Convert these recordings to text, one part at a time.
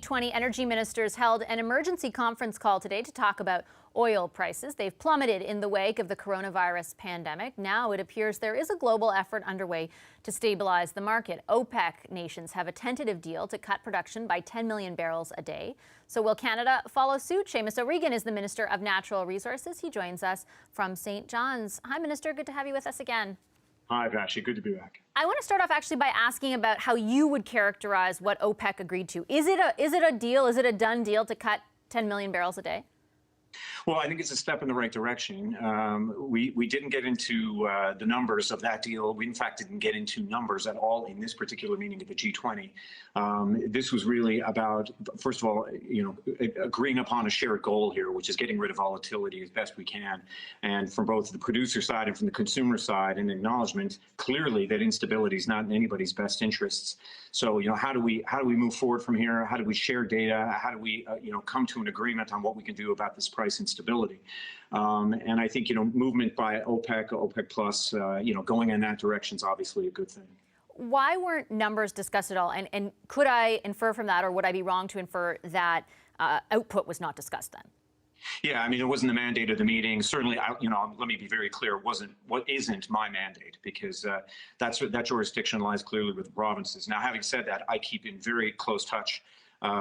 G20 energy ministers held an emergency conference call today to talk about oil prices. They've plummeted in the wake of the coronavirus pandemic. Now it appears there is a global effort underway to stabilize the market. OPEC nations have a tentative deal to cut production by 10 million barrels a day. So will Canada follow suit? Seamus O'Regan is the Minister of Natural Resources. He joins us from St. John's. Hi, Minister. Good to have you with us again. Hi, Vashi. Good to be back. I want to start off actually by asking about how you would characterize what OPEC agreed to. Is it a deal? Is it a done deal to cut 10 million barrels a day? Well, I think it's a step in the right direction. We didn't get into the numbers of that deal. We, in fact, didn't get into numbers at all in this particular meeting of the G20. This was really about, first of all, agreeing upon a shared goal here, which is getting rid of volatility as best we can. And from both the producer side and from the consumer side, an acknowledgement clearly that instability is not in anybody's best interests. So, how do we move forward from here? How do we share data? How do we, come to an agreement on what we can do about this price instability? And I think, movement by OPEC Plus, going in that direction is obviously a good thing. Why weren't numbers discussed at all? And could I infer from that, or would I be wrong to infer that output was not discussed then? Yeah, I mean, it wasn't the mandate of the meeting. Certainly, let me be very clear, isn't my mandate, because that jurisdiction lies clearly with the provinces. Now, having said that, I keep in very close touch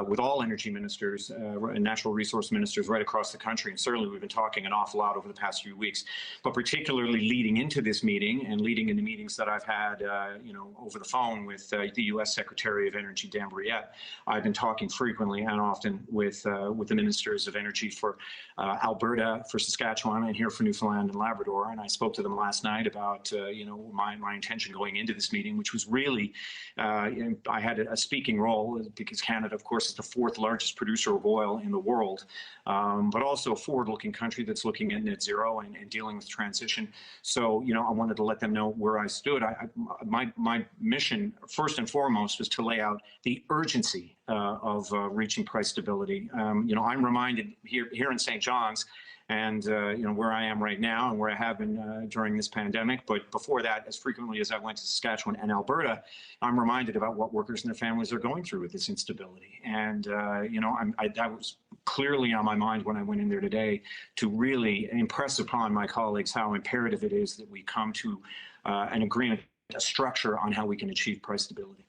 with all energy ministers and natural resource ministers right across the country. And certainly we've been talking an awful lot over the past few weeks, but particularly leading into this meeting and leading into meetings that I've had, over the phone with the U.S. Secretary of Energy, Dan Brouillette. I've been talking frequently and often with the ministers of energy for Alberta, for Saskatchewan, and here for Newfoundland and Labrador. And I spoke to them last night about, my intention going into this meeting, which was really, I had a speaking role because Canada, of course, is the fourth largest producer of oil in the world, but also a forward-looking country that's looking at net zero and dealing with transition. So, I wanted to let them know where I stood. My mission, first and foremost, was to lay out the urgency of reaching price stability. I'm reminded here in St. John's, and where I am right now and where I have been during this pandemic. But before that, as frequently as I went to Saskatchewan and Alberta, I'm reminded about what workers and their families are going through with this instability. And, that was clearly on my mind when I went in there today, to really impress upon my colleagues how imperative it is that we come to an agreement, a structure on how we can achieve price stability.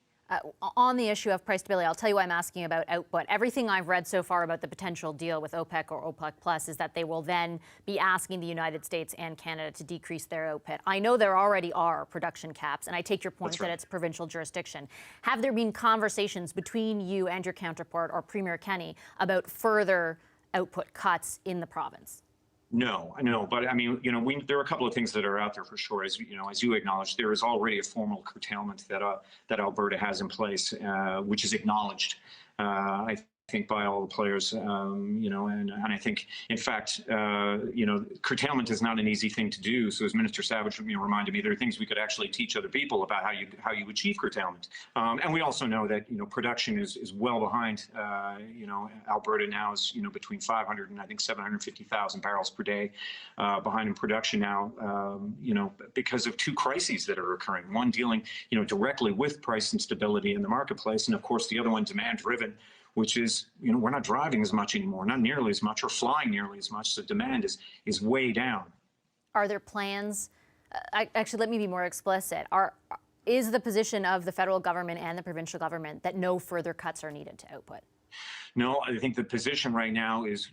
On the issue of price stability, I'll tell you why I'm asking about output. Everything I've read so far about the potential deal with OPEC or OPEC Plus is that they will then be asking the United States and Canada to decrease their output. I know there already are production caps, and I take your point that it's provincial jurisdiction. Have there been conversations between you and your counterpart, or Premier Kenney, about further output cuts in the province? No, but I mean, there are a couple of things that are out there for sure. As you acknowledged, there is already a formal curtailment that Alberta has in place, which is acknowledged. I think by all the players, and I think, in fact, curtailment is not an easy thing to do. So as Minister Savage reminded me, there are things we could actually teach other people about how you achieve curtailment. And we also know that production is well behind. Alberta now is between 500 and I think 750,000 barrels per day behind in production now. Because of two crises that are occurring. One dealing directly with price instability in the marketplace, and of course the other one demand driven, which is, we're not driving as much anymore, not nearly as much, or flying nearly as much, so demand is way down. Are there plans? Actually, let me be more explicit. Is the position of the federal government and the provincial government that no further cuts are needed to output? No, I think the position right now is,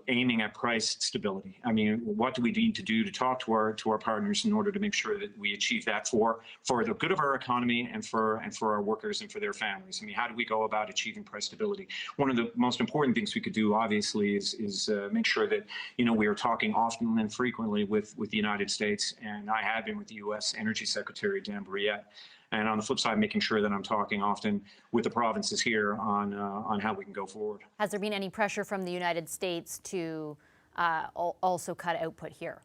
aiming at price stability. I mean, what do we need to do to talk to our partners in order to make sure that we achieve that for the good of our economy and for our workers and for their families? I mean, how do we go about achieving price stability? One of the most important things we could do, obviously, is make sure that we are talking often and frequently with the United States, and I have been with the U.S. Energy Secretary Dan Brouillette. And on the flip side, making sure that I'm talking often with the provinces here on how we can go forward. Has there been any pressure from the United States to also cut output here?